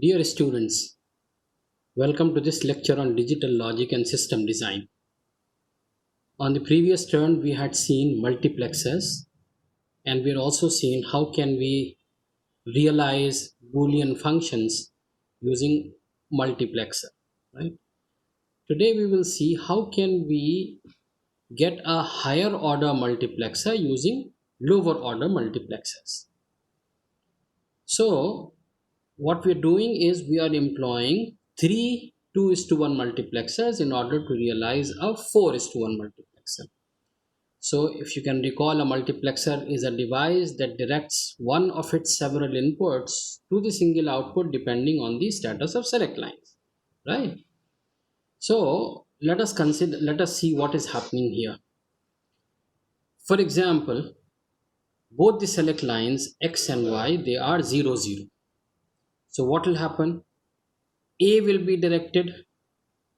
Dear students, welcome to this lecture on digital logic and system design. On the previous turn, we had seen multiplexers and we had also seen how can we realize Boolean functions using multiplexer, right? Today we will see how can we get a higher order multiplexer using lower order multiplexers. So what we're doing is we are employing three 2 is to 1 multiplexers in order to realize a 4 is to 1 multiplexer. So if you can recall, a multiplexer is a device that directs one of its several inputs to the single output depending on the status of select lines, right? So let us see what is happening here. For example, both the select lines x and y, they are 0 0. So what will happen? A will be directed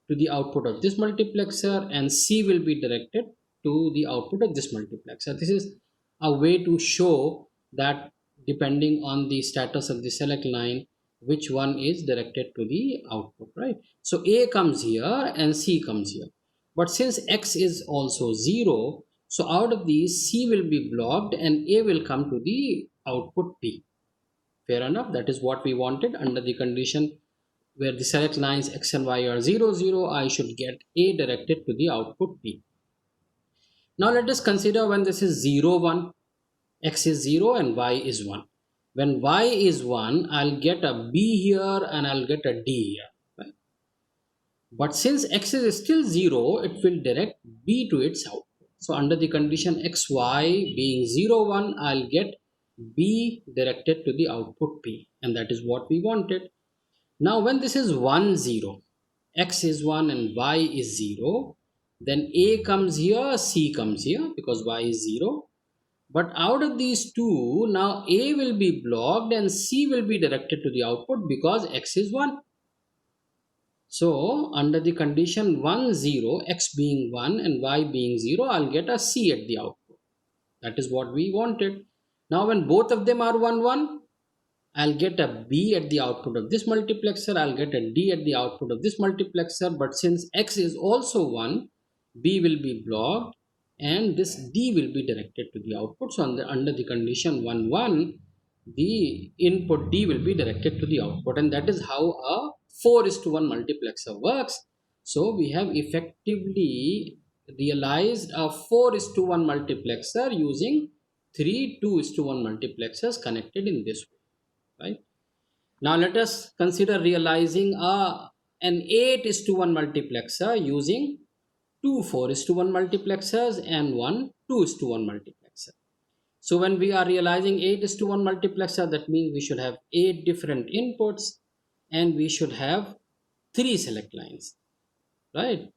to the output of this multiplexer and C will be directed to the output of this multiplexer. This is a way to show that depending on the status of the select line, which one is directed to the output, right? So A comes here and C comes here. But since X is also 0, so out of these C will be blocked and A will come to the output P. Fair enough. That is what we wanted under the condition where the select lines x and y are 0 0. I should get A directed to the output P. Now let us consider when this is 0 1, x is 0 and y is 1. When y is 1, I'll get a B here and I'll get a D here. Right? But since x is still 0, it will direct B to its output. So under the condition xy being 0 1, I'll get B directed to the output P, and that is what we wanted. Now when this is 1 0, x is 1 and y is 0, then A comes here, C comes here because y is 0. But out of these two, now A will be blocked and C will be directed to the output because x is 1. So under the condition 1 0, x being 1 and y being 0, I'll get a C at the output. That is what we wanted. Now when both of them are 1 1, I'll get a B at the output of this multiplexer, I'll get a D at the output of this multiplexer, but since X is also 1, B will be blocked and this D will be directed to the output. So under the condition 1 1, the input D will be directed to the output, and that is how a 4 is to 1 multiplexer works. So we have effectively realized a 4 is to 1 multiplexer using three 2 is to 1 multiplexers connected in this way, right? Now let us consider realizing an 8 is to 1 multiplexer using two 4 is to 1 multiplexers and one 2 is to 1 multiplexer. So when we are realizing 8 is to 1 multiplexer, that means we should have 8 different inputs and we should have 3 select lines, right?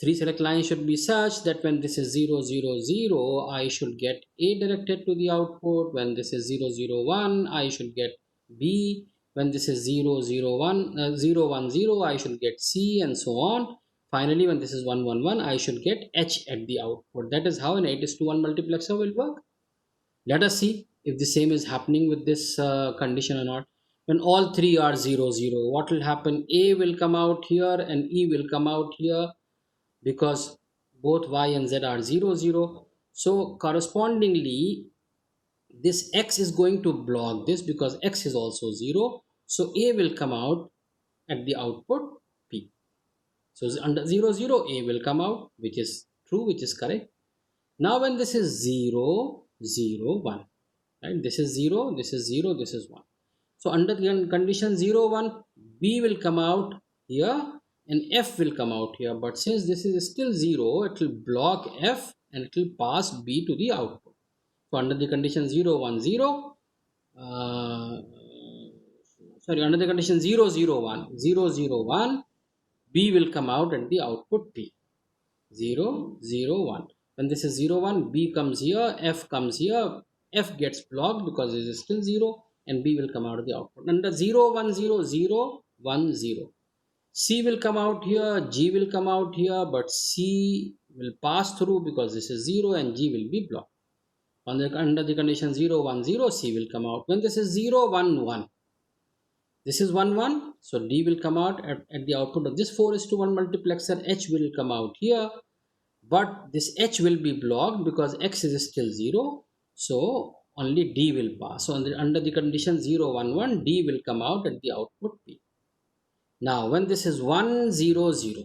3 select lines should be such that when this is 0 0 0, I should get A directed to the output. When this is 0 0 1, I should get B. When this is 0 0 1, 0 1 0, I should get C, and so on. Finally, when this is 1 1 1, I should get H at the output. That is how an 8 is to 1 multiplexer will work. Let us see if the same is happening with this condition or not. When all three are 0 0, what will happen? A will come out here and E will come out here because both y and z are 0 0. So correspondingly, this x is going to block this because x is also 0. So A will come out at the output P. So under 0 0, A will come out, which is true, which is correct. Now when this is 0 0 1, right? This is 0, this is 0, this is 1. So under the condition 0 1, B will come out here and F will come out here. But since this is still 0, it will block F and it will pass B to the output. So under the condition 0 1 0, under the condition 0 0 1, 0 0 1, B will come out at the output P. 0 0 1. When this is 0 1, B comes here, F comes here, F gets blocked because it is still 0 and B will come out of the output. Under 0 1 0 0 1 0, C will come out here, G will come out here, but C will pass through because this is 0 and G will be blocked. Under the condition 0 1 0, C will come out. When this is 0 1 1, This is 1 1, so D will come out at the output of this 4 is to 1 multiplexer. H will come out here, but this H will be blocked because X is still 0, so only D will pass. So under the condition 0 1 1, D will come out at the output P. Now when this is 1 0 0,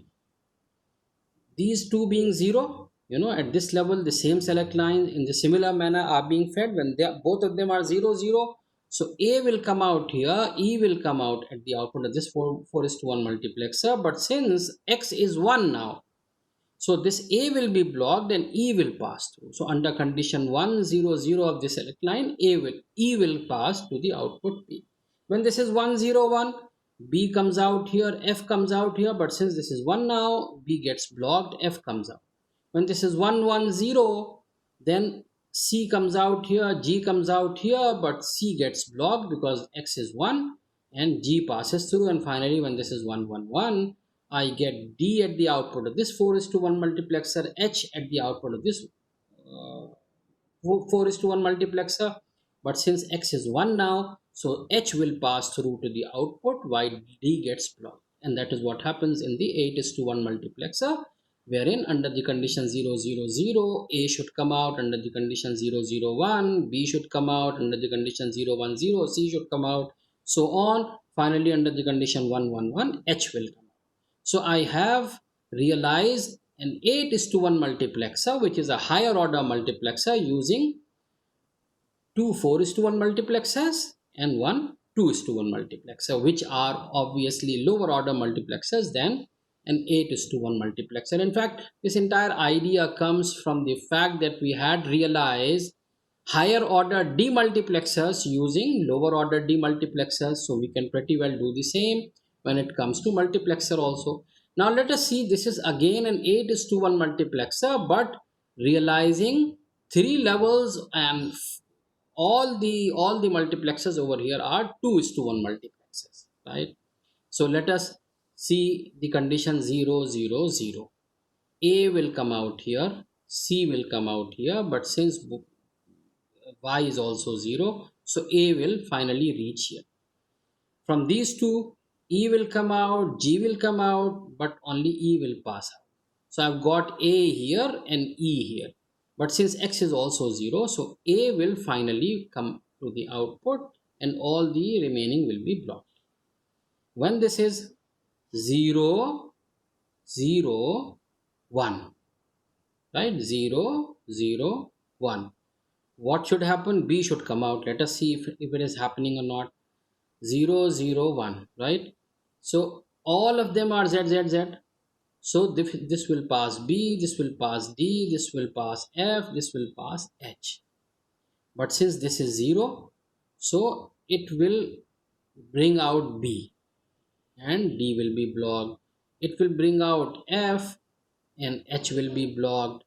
these two being 0, at this level the same select lines in the similar manner are being fed. When both of them are 0 0, so A will come out here, E will come out at the output of this 4 is to 1 multiplexer. But since X is 1 now, so this A will be blocked and E will pass through. So under condition 1 0 0 of the select line, E will pass to the output P. When this is 1 0 1, B comes out here, F comes out here, but since this is 1 now, B gets blocked, F comes out. When this is 1 1 0, then C comes out here, G comes out here, but C gets blocked because X is 1 and G passes through. And finally, when this is 1 1 1, I get D at the output of this 4 is to 1 multiplexer, H at the output of this 4 is to 1 multiplexer. But since X is 1 now, so H will pass through to the output while D gets blocked. And that is what happens in the 8 is to 1 multiplexer, wherein under the condition 0 0 0, A should come out. Under the condition 0 0 1, B should come out. Under the condition 0 1 0, C should come out, so on. Finally, under the condition 1 1 1, H will come out. So I have realized an 8 is to 1 multiplexer, which is a higher order multiplexer using two 4 is to 1 multiplexers and one 2 is to 1 multiplexer, which are obviously lower order multiplexers than an 8 is to 1 multiplexer. In fact, this entire idea comes from the fact that we had realized higher order demultiplexers using lower order demultiplexers, so we can pretty well do the same when it comes to multiplexer also. Now let us see, this is again an 8 is to 1 multiplexer, but realizing 3 levels, and all the multiplexers over here are 2 is to 1 multiplexers, right? So let us see the condition 0 0 0. A will come out here, C will come out here, but since Y is also 0, so A will finally reach here. From these two, E will come out, G will come out, but only E will pass out. So I've got A here and E here. But since X is also 0, so A will finally come to the output and all the remaining will be blocked. When this is 0, 0, 1, right? 0, 0, 1. What should happen? B should come out. Let us see if it is happening or not. 0 0 1, right? So all of them are Z Z Z. So this will pass B, this will pass D, this will pass F, this will pass H. But since this is 0, so it will bring out B and D will be blocked. It will bring out F and H will be blocked.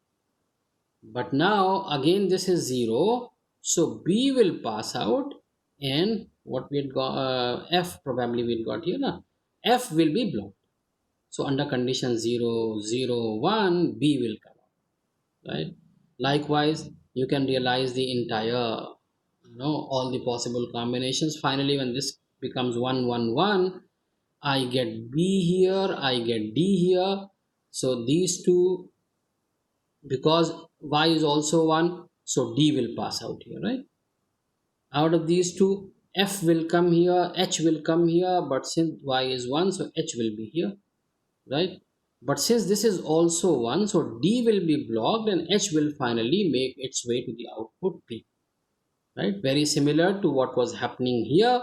But now again this is 0, so B will pass out and what we had got, F probably we got here now, F will be blocked. So under condition 0 0 1, B will come out, right? Likewise, you can realize the entire, all the possible combinations. Finally, when this becomes 1 1 1, I get B here, I get D here. So these two, because Y is also 1, so D will pass out here, right? Out of these two, F will come here, H will come here, but since Y is 1, so H will be here, right? But since this is also 1, so D will be blocked and H will finally make its way to the output P, right? Very similar to what was happening here,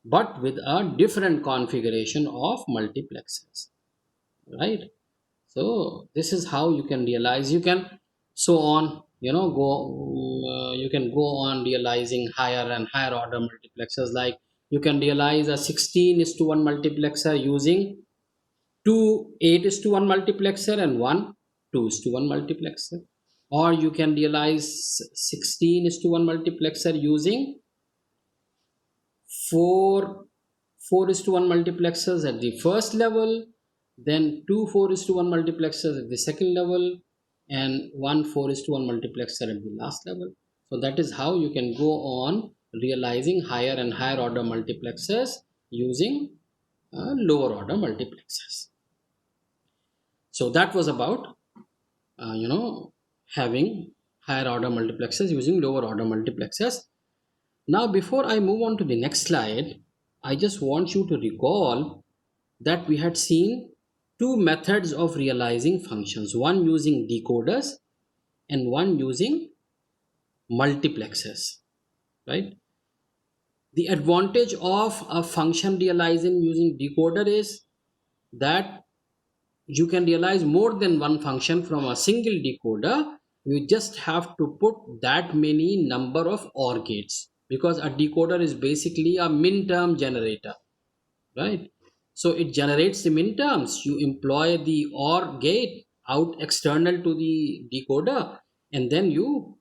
but with a different configuration of multiplexers, right? So this is how you can realize. You can so on, you can go on realizing higher and higher order multiplexers. Like you can realize a 16 is to 1 multiplexer using two 8 is to 1 multiplexer and one 2 is to 1 multiplexer, or you can realize 16 is to 1 multiplexer using 4 is to 1 multiplexers at the first level, then two 4 is to 1 multiplexers at the second level, and one 4 is to 1 multiplexer at the last level. So that is how you can go on realizing higher and higher order multiplexers using lower order multiplexers. So that was about having higher order multiplexers using lower order multiplexers. Now before I move on to the next slide, I just want you to recall that we had seen two methods of realizing functions, one using decoders and one using multiplexers, right? The advantage of a function realizing using decoder is that you can realize more than one function from a single decoder. You just have to put that many number of OR gates, because a decoder is basically a min term generator, right? So it generates the min terms. You employ the OR gate out external to the decoder, and then you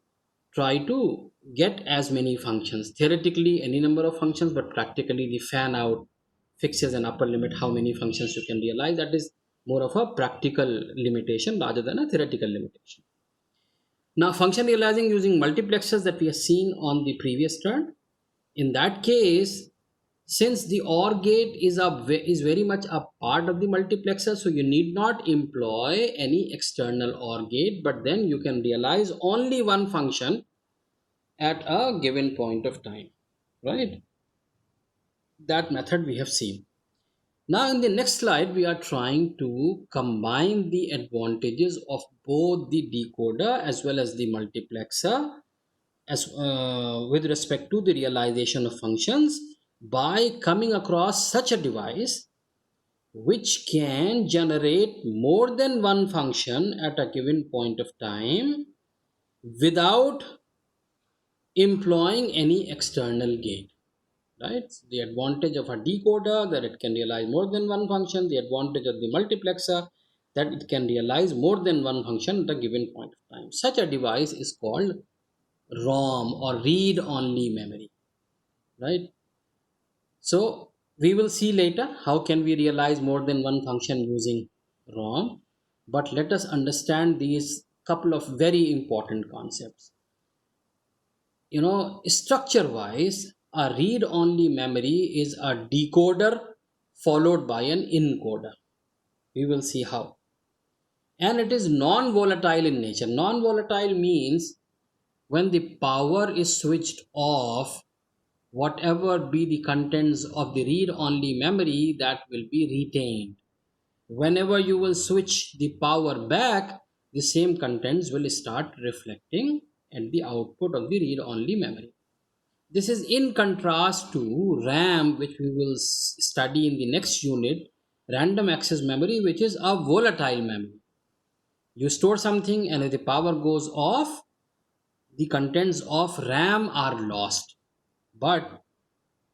try to get as many functions. Theoretically any number of functions, but practically the fan out fixes an upper limit how many functions you can realize. That is more of a practical limitation rather than a theoretical limitation. Now function realizing using multiplexers that we have seen on the previous turn, in that case, since the OR gate is very much a part of the multiplexer, so you need not employ any external OR gate, but then you can realize only one function at a given point of time, right? That method we have seen. Now in the next slide, we are trying to combine the advantages of both the decoder as well as the multiplexer as with respect to the realization of functions by coming across such a device which can generate more than one function at a given point of time without employing any external gate, right? The advantage of a decoder that it can realize more than one function, the advantage of the multiplexer that it can realize more than one function at a given point of time. Such a device is called ROM, or read only memory, right? So we will see later how can we realize more than one function using ROM, but let us understand these couple of very important concepts. Structure wise, a read only memory is a decoder followed by an encoder. We will see how. And it is non volatile in nature. Non volatile means when the power is switched off, whatever be the contents of the read only memory, that will be retained. Whenever you will switch the power back, the same contents will start reflecting at the output of the read only memory. This is in contrast to RAM, which we will study in the next unit, random access memory, which is a volatile memory. You store something, and if the power goes off, the contents of RAM are lost. But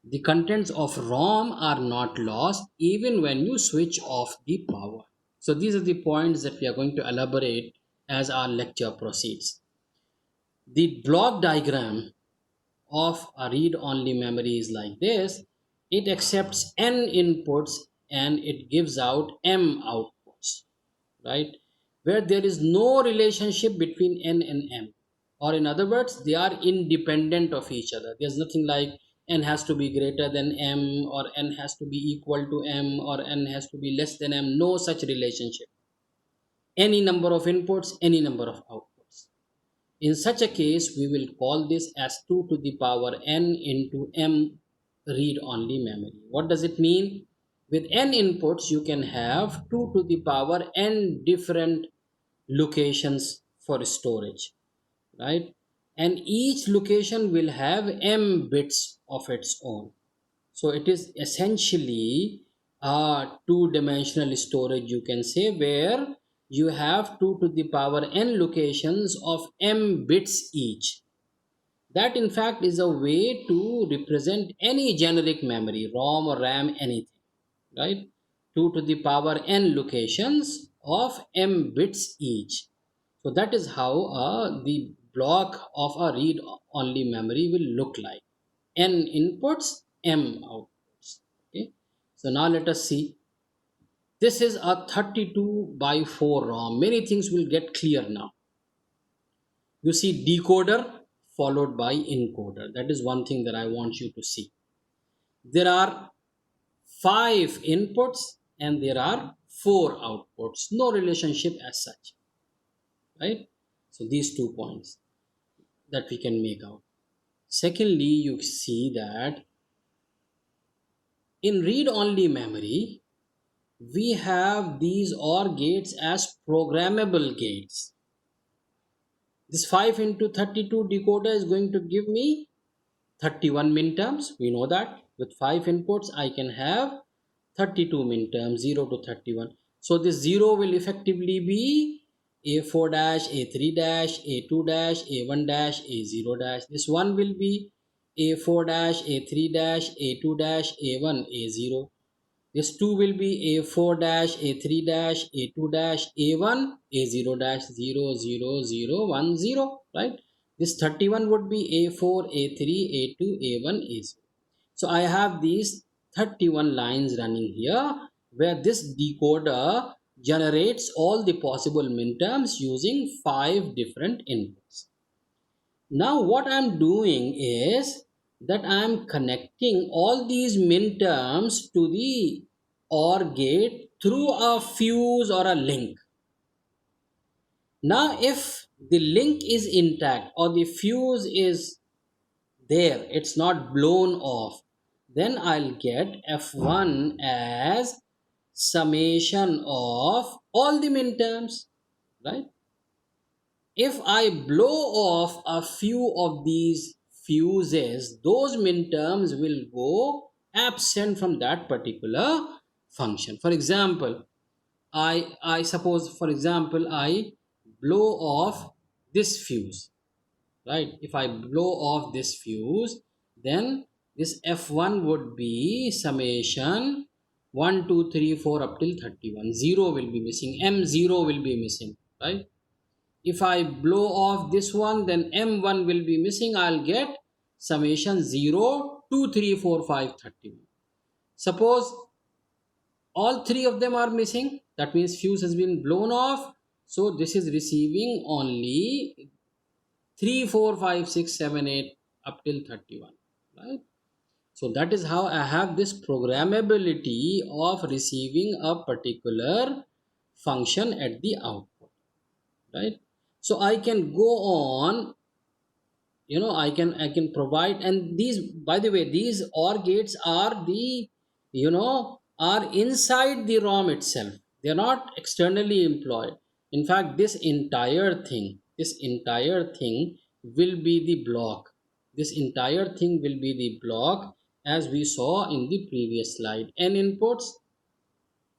the contents of ROM are not lost even when you switch off the power. So these are the points that we are going to elaborate as our lecture proceeds. The block diagram of a read-only memory is like this. It accepts n inputs and it gives out m outputs, right? Where there is no relationship between n and m, or in other words, they are independent of each other. There's nothing like n has to be greater than m, or n has to be equal to m, or n has to be less than m. No such relationship. Any number of inputs, any number of outputs. In such a case, we will call this as 2 to the power n into m read-only memory. What does it mean? With n inputs, you can have 2 to the power n different locations for storage, right? And each location will have m bits of its own. So it is essentially a two-dimensional storage, you can say, where you have 2 to the power n locations of m bits each. That in fact is a way to represent any generic memory, ROM or RAM, anything, right? 2 to the power n locations of m bits each. So that is how the block of a read-only memory will look like. N inputs, M outputs. Okay. So now let us see. This is a 32 by 4 ROM. Many things will get clear now. You see decoder followed by encoder. That is one thing that I want you to see. There are 5 inputs and there are 4 outputs. No relationship as such, right? So these 2 points that we can make out. Secondly, you see that in read-only memory, we have these OR gates as programmable gates. This 5 into 32 decoder is going to give me 31 minterms. We know that with 5 inputs I can have 32 minterms, 0 to 31. So this 0 will effectively be A4 dash, A3 dash, A2 dash, A1 dash, A0 dash. This 1 will be A4 dash, A3 dash, A2 dash, A1, A0. This 2 will be A4 dash, A3 dash, A2 dash, A1, A0 dash 0, 0, 0, 1, 0, right? This 31 would be A4, A3, A2, A1, A0. So I have these 31 lines running here where this decoder generates all the possible minterms using 5 different inputs. Now what I'm doing is that I'm connecting all these minterms to the OR gate through a fuse or a link. Now if the link is intact or the fuse is there, it's not blown off, then I'll get F1 as summation of all the minterms, right? If I blow off a few of these fuses, those minterms will go absent from that particular function. For example, I suppose, for example, I blow off this fuse, right? If I blow off this fuse, then this F1 would be summation 1, 2, 3, 4 up till 31. 0 will be missing, M0 will be missing, right? If I blow off this one, then M1 will be missing. I'll get summation 0, 2, 3, 4, 5, 31. Suppose all three of them are missing. That means fuse has been blown off. So this is receiving only 3, 4, 5, 6, 7, 8 up till 31. Right? So that is how I have this programmability of receiving a particular function at the output. Right? So I can go on, I can provide, and these, by the way, these OR gates are the, are inside the ROM itself. They are not externally employed. In fact, this entire thing will be the block. This entire thing will be the block, as we saw in the previous slide. N inputs.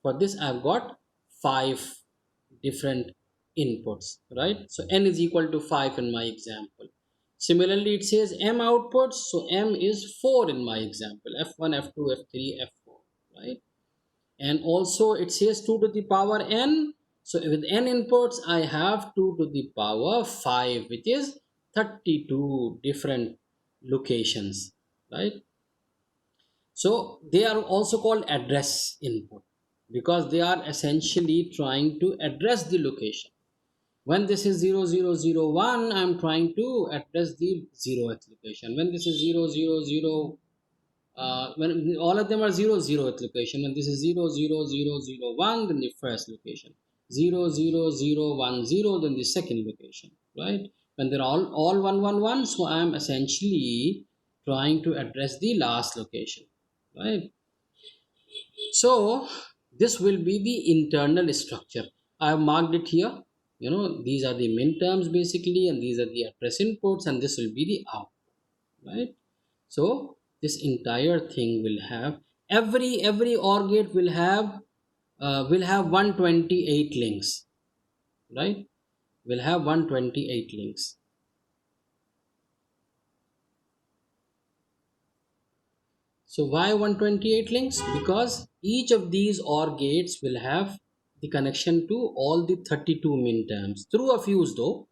For this I've got 5 different inputs, right? So n is equal to 5 in my example. Similarly, it says m outputs, so m is 4 in my example. F1, F2, F3, F4, right? And also it says 2 to the power n. So with n inputs I have 2 to the power 5, which is 32 different locations, right? So they are also called address input because they are essentially trying to address the location. When this is 0001, I'm trying to address the 0th location. When this is 000, when all of them are 0th location. When this is 00001, then the first location. 00010, then the second location, right? When they're all 111, so I'm essentially trying to address the last location, right? So this will be the internal structure. I have marked it here. These are the min terms basically, and these are the address inputs, and this will be the output, right? So this entire thing will have every OR gate will have 128 links, right? Will have 128 links. So why 128 links? Because each of these OR gates will have the connection to all the 32 minterms through a fuse though.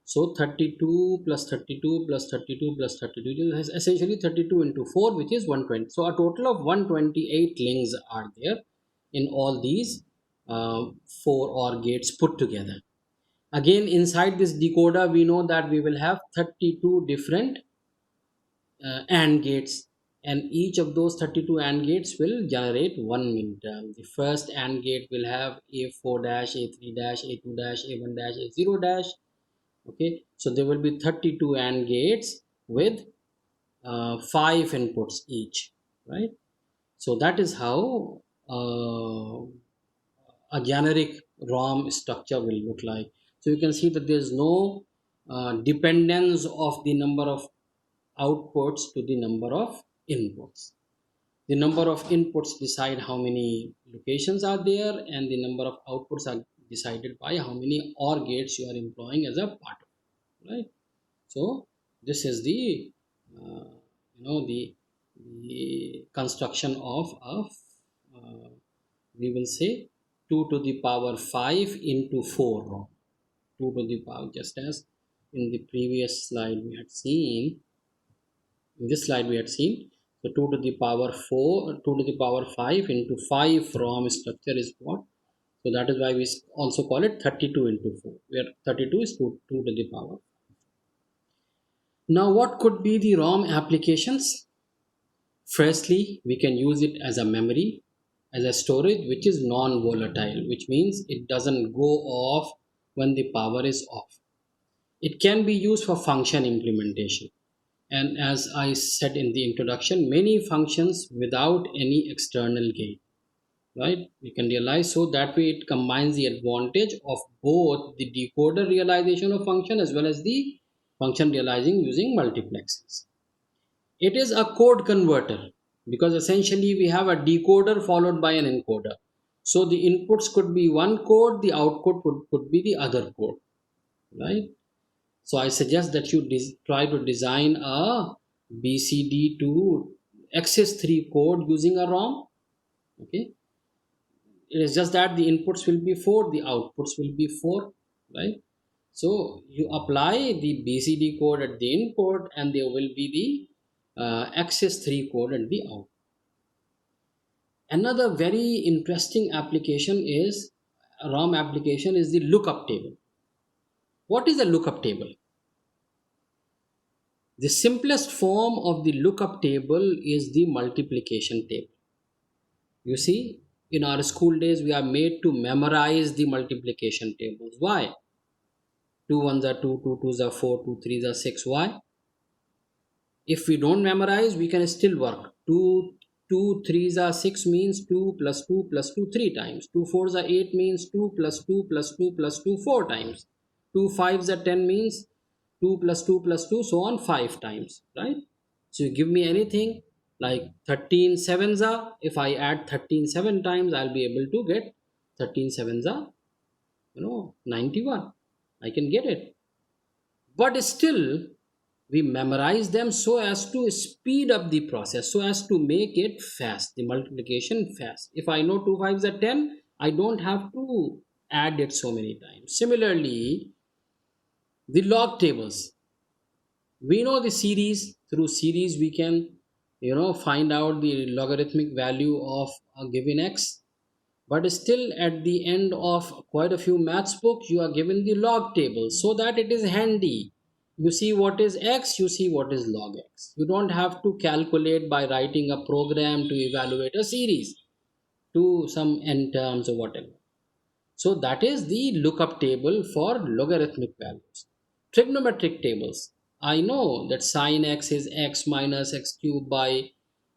So 32 plus 32 plus 32 plus 32 is essentially 32 into 4, which is 120. So a total of 128 links are there in all these 4 OR gates put together. Again, inside this decoder, we know that we will have 32 different AND gates. and each of those 32 AND gates will generate one minterm. The first AND gate will have A4 dash, A3 dash, A2 dash, A1 dash, A0 dash. Okay, so there will be 32 AND gates with 5 inputs each, right? So that is how a generic ROM structure will look like. So you can see that there is no dependence of the number of outputs to the number of inputs. The number of inputs decide how many locations are there, and the number of outputs are decided by how many OR gates you are employing as a part of it, right? So this is the the construction of a we will say 2 to the power 5 into 4 ROM. 2 to the power, just as in the previous slide we had seen, in this slide we had seen, so 2 to the power 4, 2 to the power 5 into 5 ROM structure is what? So that is why we also call it 32 into 4, where 32 is 2 to the power. Now what could be the ROM applications? Firstly, we can use it as a memory, as a storage which is non-volatile, which means it doesn't go off when the power is off. It can be used for function implementation. And as I said in the introduction, many functions without any external gate, right? We can realize, so that way it combines the advantage of both the decoder realization of function as well as the function realizing using multiplexers. It is a code converter because essentially we have a decoder followed by an encoder. So the inputs could be one code, the output could be the other code, right? So I suggest that you try to design a BCD to Access3 code using a ROM. Okay, it is just that the inputs will be 4, the outputs will be 4, right? So you apply the BCD code at the input and there will be the Access3 code at the out. Another very interesting application is ROM application is the lookup table. What is a lookup table? The simplest form of the lookup table is the multiplication table. You see, in our school days, we are made to memorize the multiplication tables. Why? 2 ones are 2, 2 twos are 4, 2 threes are 6. Why? If we don't memorize, we can still work. 2 threes are 6 means 2 plus 2 plus 2 3 times. 2 fours are 8 means 2 plus 2 plus 2 plus 2 4 times. 2 fives are 10 means 2 plus 2 plus 2, so on 5 times, right? So you give me anything like 13 sevens are, if I add 13 7 times, I'll be able to get 13 sevens are 91. I can get it. But still, we memorize them so as to speed up the process, so as to make it fast, the multiplication fast. If I know 2 fives are 10, I don't have to add it so many times. Similarly, the log tables, we know the series. Through series we can find out the logarithmic value of a given x, but still at the end of quite a few maths books you are given the log table so that it is handy. You see what is x, you see what is log x. You don't have to calculate by writing a program to evaluate a series to some n terms or whatever. So that is the lookup table for logarithmic values. Trigonometric tables. I know that sine x is x minus x cubed by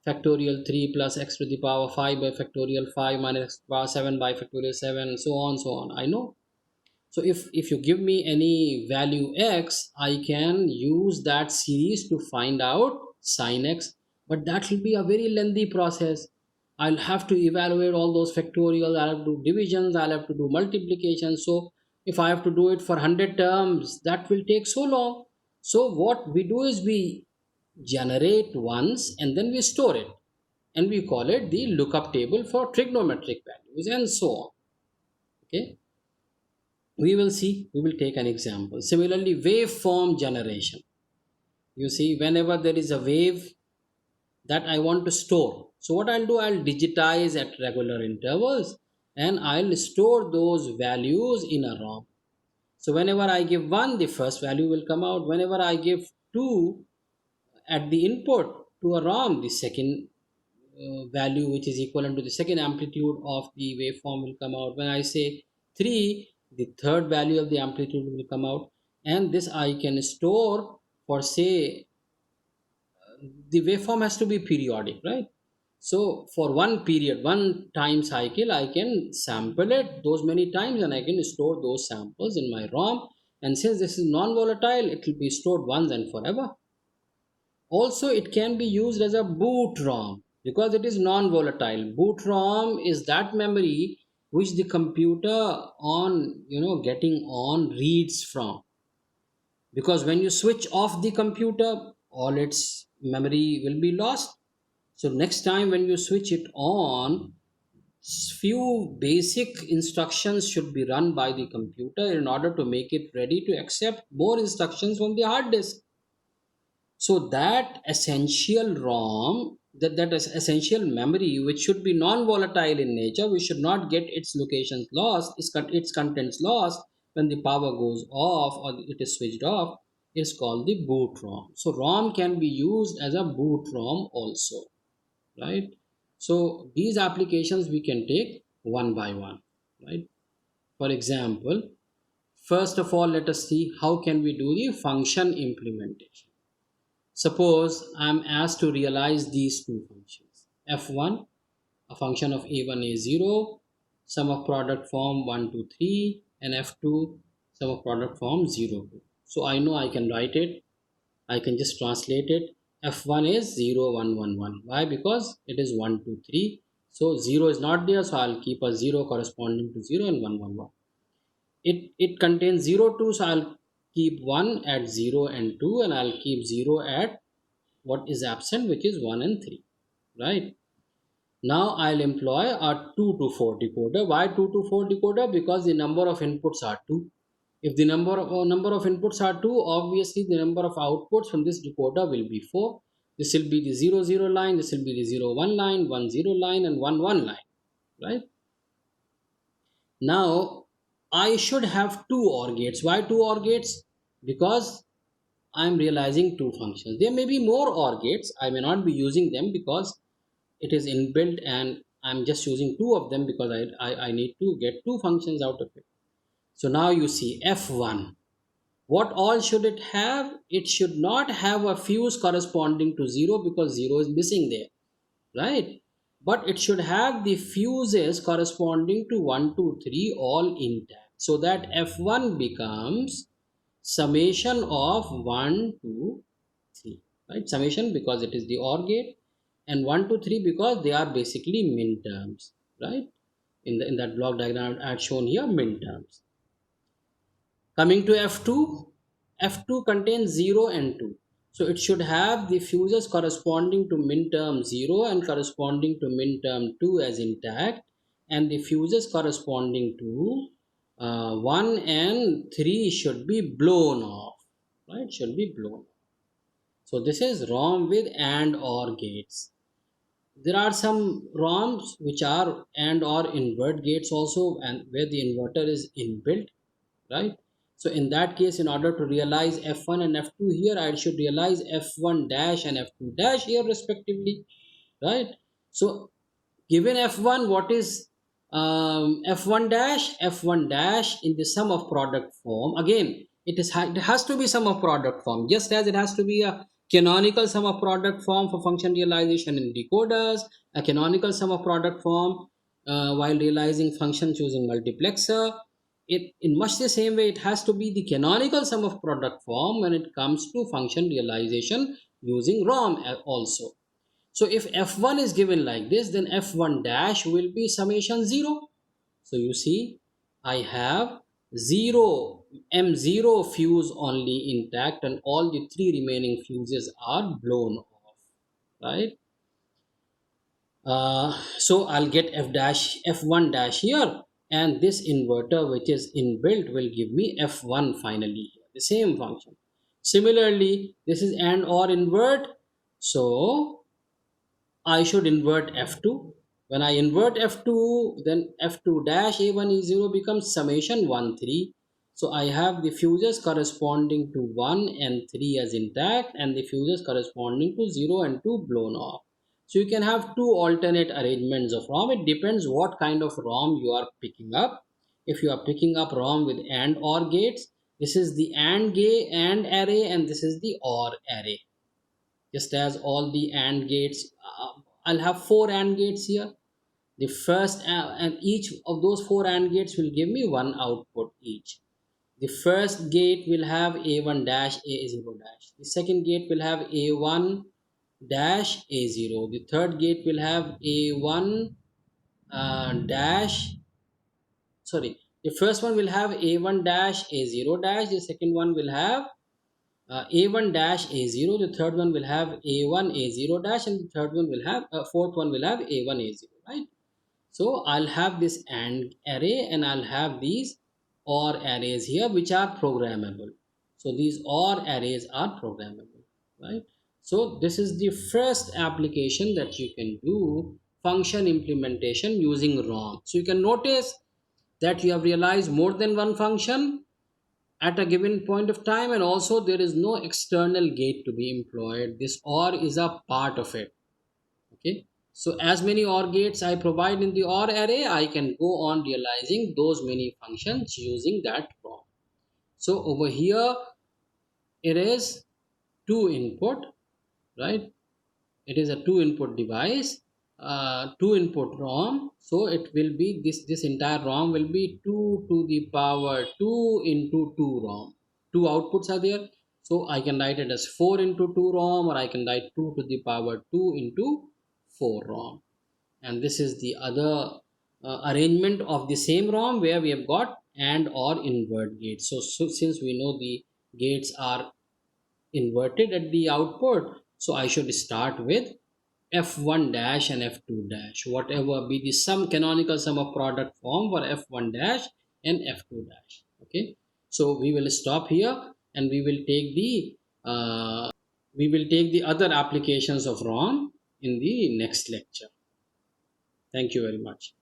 factorial 3 plus x to the power 5 by factorial 5 minus x to the power 7 by factorial 7, so on, so on. I know. So if you give me any value x, I can use that series to find out sine x, but that will be a very lengthy process. I'll have to evaluate all those factorials, I'll have to do divisions, I'll have to do multiplication. So if I have to do it for 100 terms, that will take so long. So what we do is we generate once and then we store it, and we call it the lookup table for trigonometric values and so on. Okay, we will see, we will take an example. Similarly, waveform generation. You see, whenever there is a wave that I want to store, so what I'll do, I'll digitize at regular intervals and I'll store those values in a ROM. So whenever I give 1, the first value will come out. Whenever I give 2 at the input, to a ROM, the second value which is equivalent to the second amplitude of the waveform will come out. When I say 3, the third value of the amplitude will come out, and this I can store for, say, the waveform has to be periodic, right? So for one period, one time cycle, I can sample it those many times and I can store those samples in my ROM. And since this is non-volatile, it will be stored once and forever. Also, it can be used as a boot ROM because it is non-volatile. Boot ROM is that memory which the computer on, getting on reads from. Because when you switch off the computer, all its memory will be lost. So next time when you switch it on, few basic instructions should be run by the computer in order to make it ready to accept more instructions from the hard disk. So that essential ROM, that is essential memory, which should be non-volatile in nature, we should not get its locations lost, its contents lost when the power goes off or it is switched off, is called the boot ROM. So ROM can be used as a boot ROM also, right? So these applications we can take one by one, right? For example, first of all, let us see how can we do the function implementation. Suppose I am asked to realize these two functions. F1, a function of a1, a0, sum of product form 1, 2, 3, and F2, sum of product form 0, 2. So I know I can write it. I can just translate it. F1 is 0, 1, 1, 1. Why? Because it is 1, 2, 3. So 0 is not there, so I'll keep a 0 corresponding to 0 and 1, 1, 1. It contains 0, 2, so I'll keep 1 at 0 and 2, and I'll keep 0 at what is absent, which is 1 and 3, right? Now I'll employ a 2 to 4 decoder. Why 2 to 4 decoder? Because the number of inputs are 2. If the number of inputs are 2, obviously the number of outputs from this decoder will be 4. This will be the 0, 0 line, this will be the 0, 1 line, 1, 0 line, and 1, 1 line, right? Now I should have 2 OR gates. Why 2 OR gates? Because I'm realizing 2 functions. There may be more OR gates. I may not be using them because it is inbuilt and I'm just using 2 of them because I need to get 2 functions out of it. So now you see F1. What all should it have? It should not have a fuse corresponding to 0 because 0 is missing there, right? But it should have the fuses corresponding to 1, 2, 3 all intact. So that F1 becomes summation of 1, 2, 3, right? Summation because it is the OR gate, and 1, 2, 3 because they are basically min terms, right? In that block diagram I had shown here, min terms. Coming to F2, F2 contains 0 and 2. So it should have the fuses corresponding to min term 0 and corresponding to min term 2 as intact, and the fuses corresponding to 1 and 3 should be blown off, right? Should be blown off. So this is ROM with AND OR gates. There are some ROMs which are AND OR invert gates also, and where the inverter is inbuilt, right? So in that case, in order to realize F1 and F2 here, I should realize F1 dash and F2 dash here respectively, right? So given F1, what is F1 dash? F1 dash in the sum of product form. Again, it has to be sum of product form, just as it has to be a canonical sum of product form for function realization in decoders, a canonical sum of product form while realizing functions using multiplexer. In much the same way, it has to be the canonical sum of product form when it comes to function realization using ROM also. So if F1 is given like this, then F1 dash will be summation 0. So you see, I have 0, M0 fuse only intact and all the 3 remaining fuses are blown off, right? So I'll get F1 dash here, and this inverter which is inbuilt will give me F1 finally here, the same function. Similarly, this is AND OR invert, so I should invert F2. When I invert F2, then F2 dash A1 E0 becomes summation 1, 3. So I have the fuses corresponding to 1 and 3 as intact, and the fuses corresponding to 0 and 2 blown off. So you can have two alternate arrangements of ROM. It depends what kind of ROM you are picking up. If you are picking up ROM with AND OR gates, this is the AND array and this is the OR array. Just as all the AND gates, I'll have 4 AND gates here. The first and each of those 4 AND gates will give me one output each. The first gate will have A1 dash A0 dash. The second gate will have A1 dash A0. The third gate will have A1 dash, sorry, the first one will have A1 dash A0 dash. The second one will have A1 dash A0. The third one will have A1 A0 dash, and the third one will have fourth one will have A1 A0, right? So I'll have this AND array and I'll have these OR arrays here which are programmable. So these OR arrays are programmable, right? So this is the first application that you can do function implementation using ROM. So you can notice that you have realized more than one function at a given point of time, and also there is no external gate to be employed. This OR is a part of it. Okay, so as many OR gates I provide in the OR array, I can go on realizing those many functions using that ROM. So over here it is two input, right? It is a two input device, two input ROM. So it will be this entire ROM will be 2 to the power 2 into 2 ROM. Two outputs are there. So I can write it as 4 into 2 ROM, or I can write 2 to the power 2 into 4 ROM. And this is the other arrangement of the same ROM where we have got AND or invert gates. So since we know the gates are inverted at the output, so I should start with f1 dash and f2 dash, whatever be the sum, canonical sum of product form for f1 dash and f2 dash. Okay, so we will stop here and we will take the other applications of ROM in the next lecture. Thank you very much.